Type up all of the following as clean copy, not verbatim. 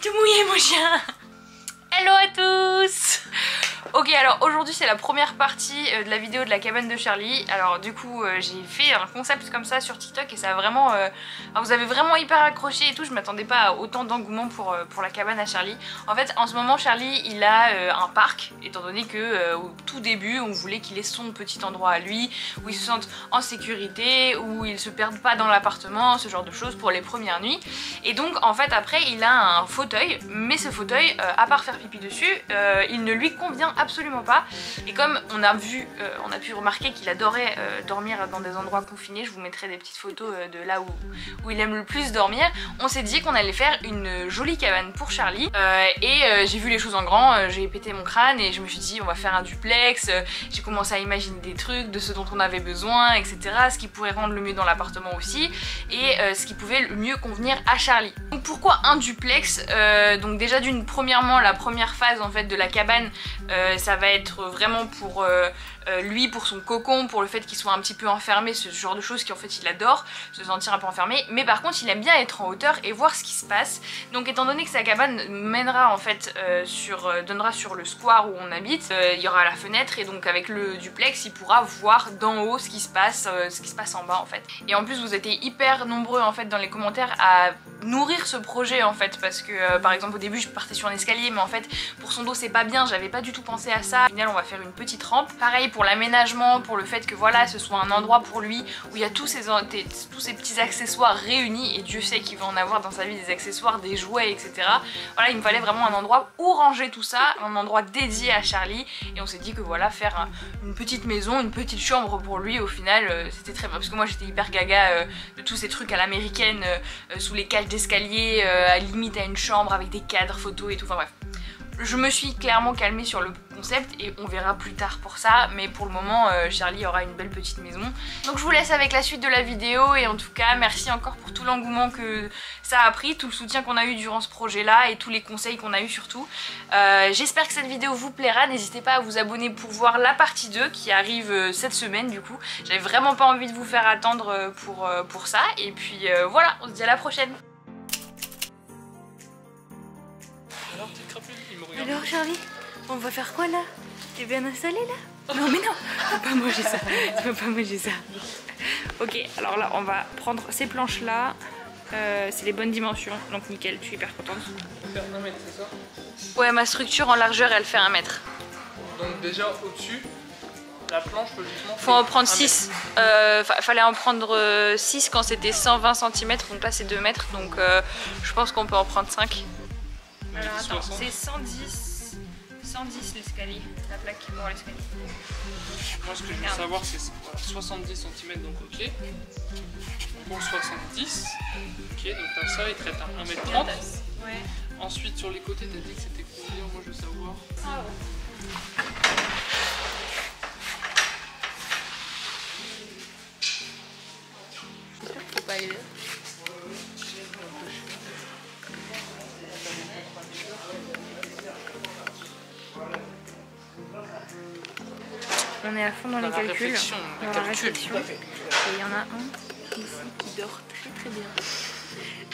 tout mouillé mon chien. Hello à tous. Ok, alors aujourd'hui c'est la première partie de la vidéo de la cabane de Charlie. Alors du coup j'ai fait un concept comme ça sur TikTok et ça a vraiment... alors, vous avez vraiment hyper accroché et tout, je m'attendais pas à autant d'engouement pour la cabane à Charlie. En fait en ce moment Charlie il a un parc, étant donné que au tout début on voulait qu'il ait son petit endroit à lui, où il se sente en sécurité, où il se perde pas dans l'appartement, ce genre de choses pour les premières nuits. Et donc en fait après il a un fauteuil, mais ce fauteuil à part faire pipi dessus, il ne lui convient absolument pas. Et comme on a pu remarquer qu'il adorait dormir dans des endroits confinés, je vous mettrai des petites photos de là où il aime le plus dormir, on s'est dit qu'on allait faire une jolie cabane pour Charlie. J'ai vu les choses en grand, j'ai pété mon crâne et je me suis dit on va faire un duplex, j'ai commencé à imaginer des trucs, de ce dont on avait besoin, etc. Ce qui pourrait rendre le mieux dans l'appartement aussi et ce qui pouvait le mieux convenir à Charlie. Donc pourquoi un duplex? Donc déjà premièrement la première phase en fait de la cabane, ça va être vraiment pour lui, pour son cocon, pour le fait qu'il soit un petit peu enfermé, ce genre de choses qu'en fait il adore, se sentir un peu enfermé, mais par contre il aime bien être en hauteur et voir ce qui se passe. Donc étant donné que sa cabane mènera en fait donnera sur le square où on habite, il y aura la fenêtre et donc avec le duplex il pourra voir d'en haut ce qui se passe en bas en fait. Et en plus vous étiez hyper nombreux en fait dans les commentaires à nourrir ce projet en fait, parce que par exemple au début je partais sur un escalier, mais en fait pour son dos c'est pas bien, j'avais pas du tout pensé à ça. Au final on va faire une petite rampe, pareil pour l'aménagement, pour le fait que voilà ce soit un endroit pour lui où il y a tous ces petits accessoires réunis, et Dieu sait qu'il va en avoir dans sa vie des accessoires, des jouets, etc. Voilà, il me fallait vraiment un endroit où ranger tout ça, un endroit dédié à Charlie, et on s'est dit que voilà, faire une petite maison, une petite chambre pour lui, au final c'était très bien, parce que moi j'étais hyper gaga de tous ces trucs à l'américaine, sous les cages d'escalier, limite à une chambre avec des cadres photos et tout, enfin bref. Je me suis clairement calmée sur le concept et on verra plus tard pour ça, mais pour le moment Charlie aura une belle petite maison. Donc je vous laisse avec la suite de la vidéo, et en tout cas merci encore pour tout l'engouement que ça a pris, tout le soutien qu'on a eu durant ce projet là et tous les conseils qu'on a eu surtout. J'espère que cette vidéo vous plaira, n'hésitez pas à vous abonner pour voir la partie 2 qui arrive cette semaine du coup. J'avais vraiment pas envie de vous faire attendre pour ça, et puis voilà, on se dit à la prochaine. Alors Charlie, on va faire quoi là? T'es bien installé là? Non mais non, tu peux pas manger ça, tu peux pas manger ça. Ok, alors là on va prendre ces planches là, c'est les bonnes dimensions, donc nickel, je suis hyper contente. Faire 1 mètre, c'est ça? Ouais, ma structure en largeur elle fait 1 mètre. Donc déjà au-dessus, la planche logiquement... Faut en prendre 6, fallait en prendre 6 quand c'était 120 cm, donc là c'est 2 mètres, donc je pense qu'on peut en prendre 5. Alors attends, c'est 110 l'escalier, la plaque pour l'escalier. Moi ce que je veux savoir c'est 70 cm, donc ok. Pour 70, ok, donc t'as ça, il traite à 1m30. Ouais. Ensuite sur les côtés t'as dit que c'était combien? Moi je veux savoir. Ah ouais. Faut pas aller là. On est à fond dans les calculs, dans la réflexion. Et il y en a un ici qui dort très bien.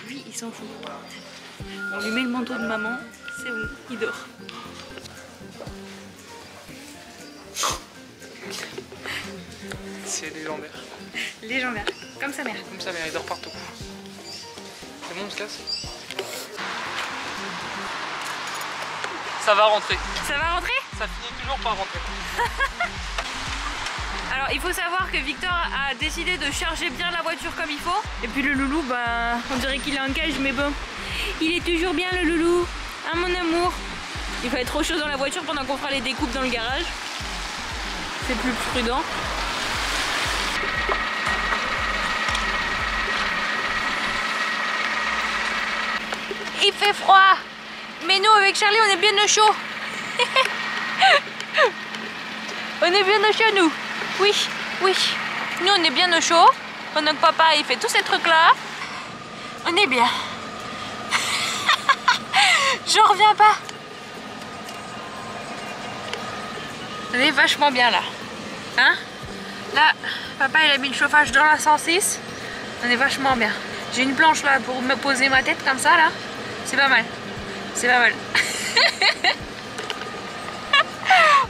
Lui il s'en fout. On lui met le manteau de maman, c'est bon, il dort. C'est légendaire. Légendaire, comme sa mère. Comme sa mère, il dort partout. C'est bon, on se casse? Ça va rentrer. Ça va rentrer? Ça finit toujours par rentrer. Alors il faut savoir que Victor a décidé de charger bien la voiture comme il faut. Et puis le loulou, bah on dirait qu'il est en cage, mais bon, il est toujours bien le loulou. Hein mon amour? Il va être trop chaud dans la voiture pendant qu'on fera les découpes dans le garage. C'est plus prudent. Il fait froid, mais nous avec Charlie on est bien au chaud. On est bien au chaud nous. Oui, oui. Nous on est bien au chaud. Pendant que papa il fait tous ces trucs là. On est bien. J'en reviens pas. On est vachement bien là. Hein? Là, papa il a mis le chauffage dans la 106. On est vachement bien. J'ai une planche là pour me poser ma tête comme ça là. C'est pas mal. C'est pas mal.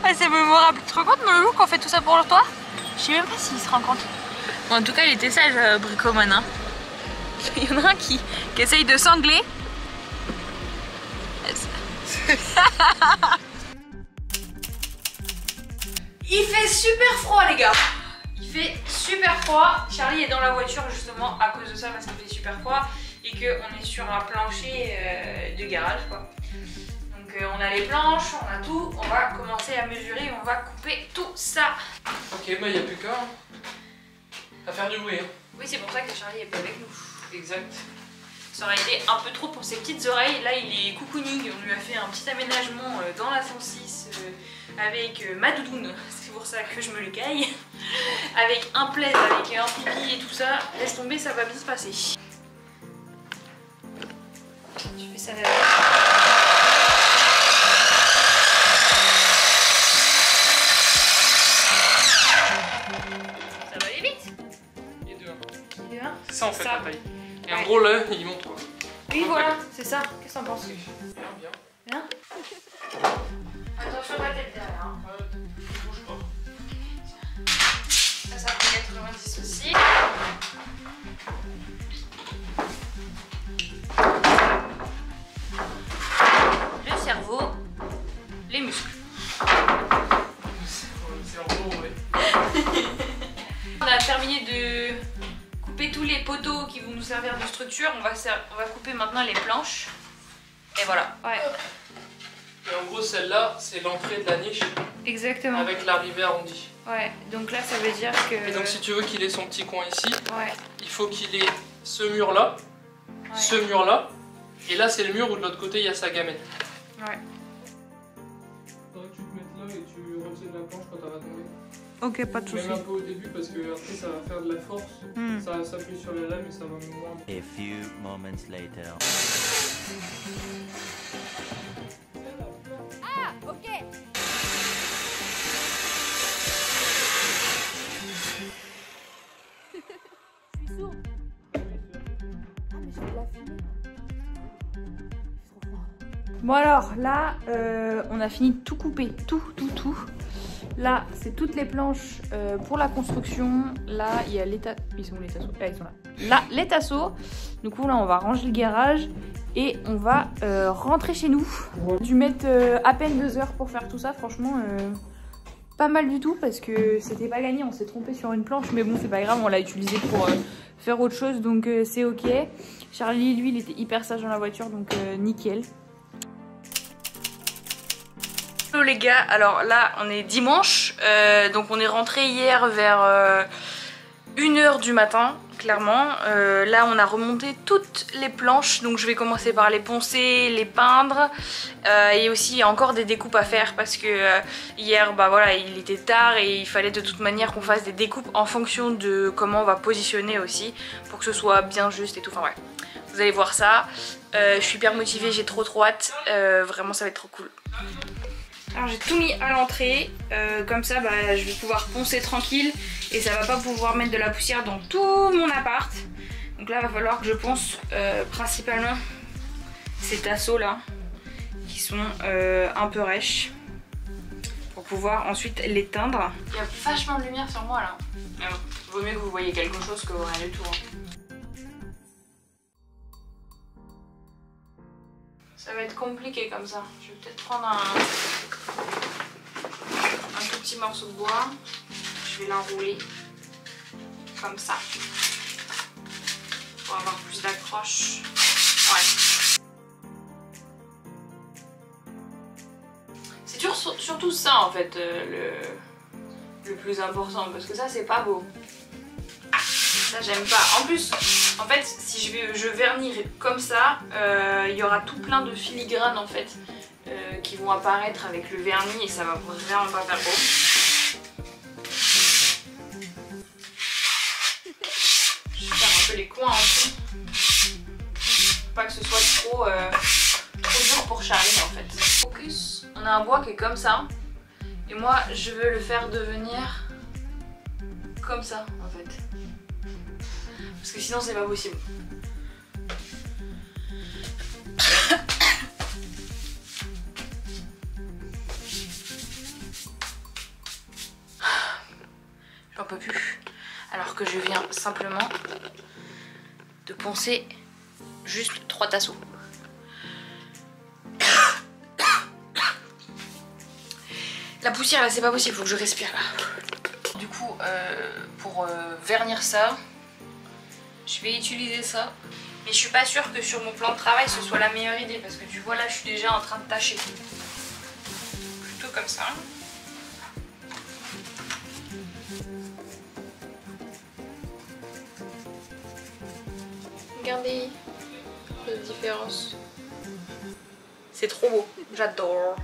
Ouais, c'est mémorable. Tu te rends compte, mon loulou, qu'on fait tout ça pour toi? Je sais même pas s'il se rend compte. Bon, en tout cas, il était sage, Bricoman. Hein. Il y en a un qui essaye de sangler. Il fait super froid, les gars. Il fait super froid. Charlie est dans la voiture justement à cause de ça, parce qu'il fait super froid et qu'on est sur un plancher de garage, quoi. Donc on a les planches, on a tout. On va commencer à mesurer, on va couper tout ça. Ok, bah il n'y a plus qu'à faire du bruit. Hein. Oui, c'est pour ça que Charlie est pas avec nous. Exact. Ça aurait été un peu trop pour ses petites oreilles. Là, il est cocooning. On lui a fait un petit aménagement dans la 106 avec ma doudoune. C'est pour ça que je me le caille. Avec un plaid, avec un pipi et tout ça. Laisse tomber, ça va bien se passer. Tu fais ça là. Ça va aller vite. Et deux. C'est ça en fait ça. la taille. Et en gros là, il monte quoi. Oui, voilà, c'est ça. Qu'est-ce que t'en penses? Bien, bien. Bien. Attention à la tête derrière. Hein. Bouge pas. Ça fait 90 aussi. Le cerveau, les muscles. C'est en gros, ouais. On a terminé de couper tous les poteaux qui vont nous servir de structure. On va couper maintenant les planches. Et voilà. Ouais. Et en gros, celle-là, c'est l'entrée de la niche. Exactement. Avec l'arrivée arrondie. Ouais, donc là, ça veut dire que... Et donc, si tu veux qu'il ait son petit coin ici, ouais. Il faut qu'il ait ce mur-là, ouais. Ce mur-là, et là, c'est le mur où de l'autre côté, il y a sa gamelle. Ouais. Faudrait que tu te mettes là et tu retires la planche quand elle va tomber. Ok, pas de soucis. Même un peu au début parce que après ça va faire de la force. Ça s'appuie sur la lame et ça va moins. A few moments later. Ah, ok. Je suis sourde. Ah, mais je vais la filmer. C'est trop fort. Bon alors, là, on a fini de tout couper. Tout. Là, c'est toutes les planches pour la construction. Là, il y a les tasseaux. Ils sont où les tasseaux? Ah, ils sont là. Là, les tasseaux. Du coup, là, on va ranger le garage et on va rentrer chez nous. On a dû mettre à peine 2 heures pour faire tout ça. Franchement, pas mal du tout parce que c'était pas gagné. On s'est trompé sur une planche, mais bon, c'est pas grave. On l'a utilisé pour faire autre chose, donc c'est ok. Charlie, lui, il était hyper sage dans la voiture, donc nickel. Hello les gars, alors là on est dimanche, donc on est rentré hier vers 1h du matin, clairement. Là on a remonté toutes les planches, donc je vais commencer par les poncer, les peindre. Et aussi il y a encore des découpes à faire parce que hier bah voilà, il était tard et il fallait de toute manière qu'on fasse des découpes en fonction de comment on va positionner aussi, pour que ce soit bien juste et tout, enfin ouais. Vous allez voir ça, je suis hyper motivée, j'ai trop hâte, vraiment ça va être trop cool. Alors j'ai tout mis à l'entrée, comme ça bah, je vais pouvoir poncer tranquille et ça va pas pouvoir mettre de la poussière dans tout mon appart. Donc là il va falloir que je ponce principalement ces tasseaux là qui sont un peu rêches pour pouvoir ensuite les teindre. Il y a vachement de lumière sur moi là, mais bon, vaut mieux que vous voyez quelque chose que rien du tout. Hein. Ça va être compliqué comme ça. Je vais peut-être prendre un tout petit morceau de bois. Je vais l'enrouler comme ça pour avoir plus d'accroche. Ouais. C'est surtout ça en fait le plus important parce que ça c'est pas beau. Ça j'aime pas. En plus, en fait, si je vernis comme ça, il y aura tout plein de filigranes en fait qui vont apparaître avec le vernis et ça va vraiment pas faire beau. Je vais faire un peu les coins en dessous. Pas que ce soit trop dur pour Charlie en fait. Focus. On a un bois qui est comme ça et moi je veux le faire devenir comme ça en fait. Parce que sinon c'est pas possible. que je viens simplement de poncer juste 3 tasseaux. La poussière là c'est pas possible, faut que je respire là. Du coup pour vernir ça, je vais utiliser ça. Mais je suis pas sûre que sur mon plan de travail ce soit la meilleure idée parce que tu vois là je suis déjà en train de tâcher. Plutôt comme ça. Regardez la différence. C'est trop beau, j'adore.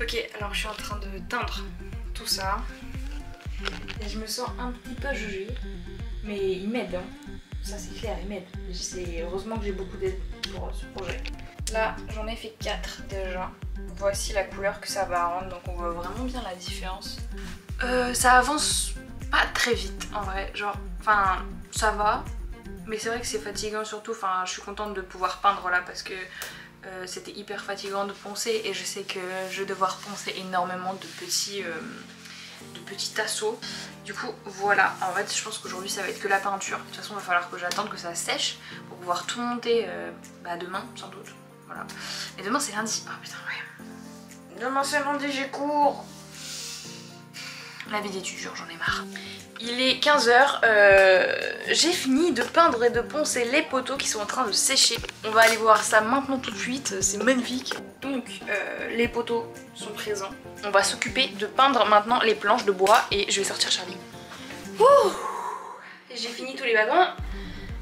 Ok, alors je suis en train de teindre tout ça. Et je me sens un petit peu jugée. Mais il m'aide, hein. Ça c'est clair, il m'aide. Heureusement que j'ai beaucoup d'aide pour ce projet. Là, j'en ai fait 4 déjà. Voici la couleur que ça va rendre, donc on voit vraiment bien la différence. Ça avance pas très vite en vrai, genre, enfin, ça va. Mais c'est vrai que c'est fatigant surtout, enfin, je suis contente de pouvoir peindre là parce que c'était hyper fatigant de poncer et je sais que je vais devoir poncer énormément de petits tasseaux. Du coup voilà, en fait je pense qu'aujourd'hui ça va être que la peinture. De toute façon il va falloir que j'attende que ça sèche pour pouvoir tout monter demain sans doute. Voilà. Et demain c'est lundi. Oh putain ouais. Demain c'est lundi, j'ai cours. La vie d'étudiant, j'en ai marre. Il est 15h, j'ai fini de peindre et de poncer les poteaux qui sont en train de sécher. On va aller voir ça maintenant tout de suite, c'est magnifique. Donc les poteaux sont présents. On va s'occuper de peindre maintenant les planches de bois et je vais sortir Charlie. J'ai fini tous les wagons.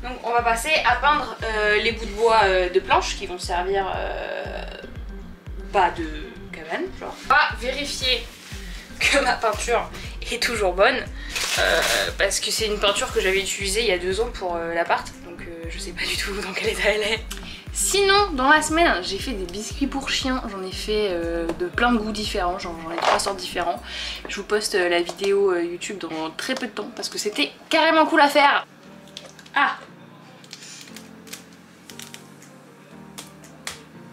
Donc on va passer à peindre les bouts de bois de planches qui vont servir de cabane. Genre. On va vérifier que ma peinture est toujours bonne. Parce que c'est une peinture que j'avais utilisée il y a 2 ans pour l'appart, donc je sais pas du tout dans quel état elle est. Sinon, dans la semaine, j'ai fait des biscuits pour chiens, j'en ai fait de plein de goûts différents, j'en ai 3 sortes différents. Je vous poste la vidéo YouTube dans très peu de temps parce que c'était carrément cool à faire. Ah!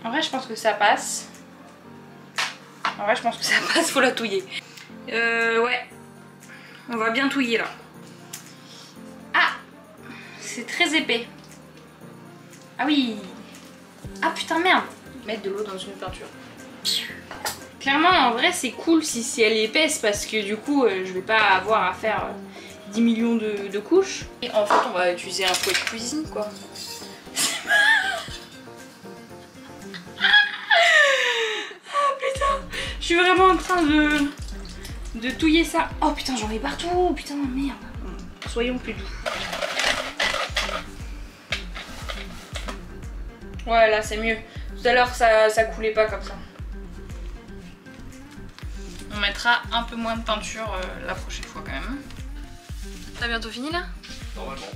En vrai, je pense que ça passe. Faut la touiller. Ouais. On va bien touiller là. Ah! C'est très épais. Ah oui! Ah putain merde! Mettre de l'eau dans une peinture. Clairement en vrai c'est cool si elle est épaisse parce que du coup je vais pas avoir à faire 10 millions de couches. Et en fait on va utiliser un fouet de cuisine quoi. Ah putain! Je suis vraiment en train de touiller ça. Oh putain j'en ai partout, putain merde. Soyons plus doux. Ouais là c'est mieux. Tout à l'heure ça coulait pas comme ça. On mettra un peu moins de peinture la prochaine fois quand même. T'as bientôt fini là? Normalement.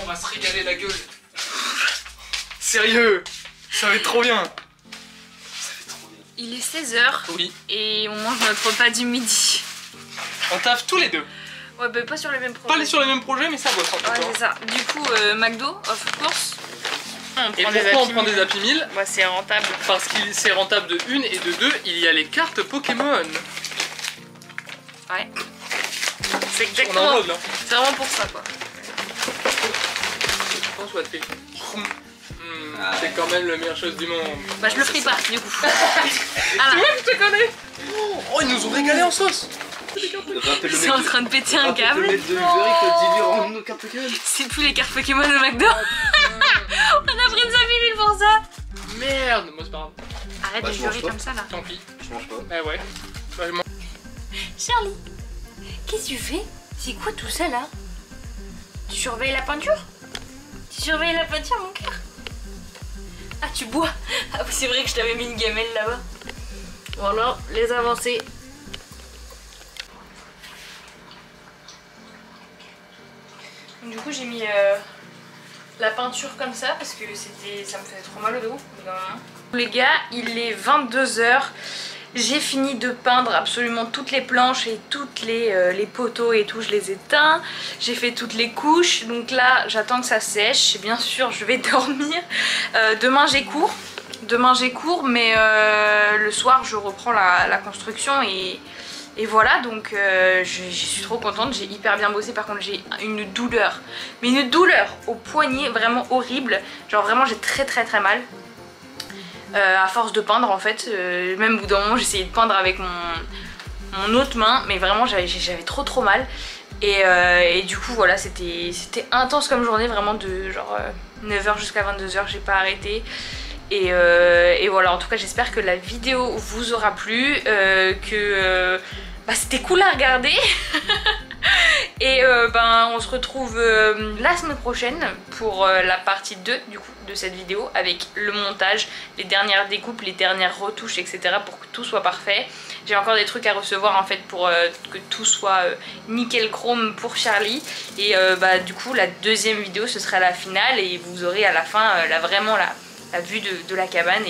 On va se régaler la gueule. Sérieux? Ça va être trop bien. Il est 16h. Oui. Et on mange notre repas du midi. On taffe tous les deux. Ouais bah pas sur les mêmes projets. Pas sur les mêmes projets mais ça bosse en tout cas. Ouais c'est ça. Du coup McDo, of course. Et pourquoi on prend des Happy Meal? Bah c'est rentable. Parce que c'est rentable de 1 et de 2, il y a les cartes Pokémon. Ouais. C'est exactement. C'est vraiment pour ça quoi. François T. C'est quand même la meilleure chose du monde. Bah je le ferai pas du coup. Ah là. Je te connais. Oh ils nous ont régalé en sauce. C'est en train de péter un câble. C'est plus les cartes Pokémon de McDo. On a pris une Happy Meal pour ça. Merde, moi c'est pas grave. Arrête de jurer comme ça là. Tant pis. Je mange pas. Bah ouais. Bah, je mange. Charlie, qu'est-ce que tu fais? C'est quoi tout ça là? Tu surveilles la peinture? Tu surveilles la peinture mon cœur? Ah tu bois? Ah c'est vrai que je t'avais mis une gamelle là-bas. Voilà, les avancées. Du coup j'ai mis la peinture comme ça parce que ça me faisait trop mal au dos. Les gars, il est 22h. J'ai fini de peindre absolument toutes les planches et toutes les poteaux et tout, je les ai teints. J'ai fait toutes les couches, donc là j'attends que ça sèche et bien sûr je vais dormir. Demain j'ai cours demain j'ai cours, mais le soir je reprends la construction et voilà, donc je suis trop contente, j'ai hyper bien bossé. Par contre j'ai une douleur, mais une douleur au poignet vraiment horrible, genre vraiment j'ai très mal à force de peindre en fait, même au bout d'un moment j'essayais de peindre avec mon autre main, mais vraiment j'avais trop mal. Et du coup voilà, c'était intense comme journée, vraiment de genre 9h jusqu'à 22h, j'ai pas arrêté. Et voilà, en tout cas j'espère que la vidéo vous aura plu, que c'était cool à regarder. Et on se retrouve la semaine prochaine pour la partie 2 du coup de cette vidéo, avec le montage, les dernières découpes, les dernières retouches, etc. pour que tout soit parfait. J'ai encore des trucs à recevoir en fait pour que tout soit nickel chrome pour Charlie. Et du coup la deuxième vidéo ce sera la finale et vous aurez à la fin vraiment la vue de la cabane.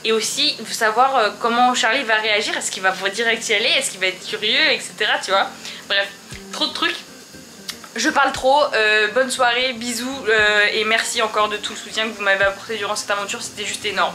Et aussi il faut savoir comment Charlie va réagir, est-ce qu'il va direct y aller, est-ce qu'il va être curieux, etc. Tu vois, bref, trop de trucs. Je parle trop, bonne soirée, bisous et merci encore de tout le soutien que vous m'avez apporté durant cette aventure, c'était juste énorme.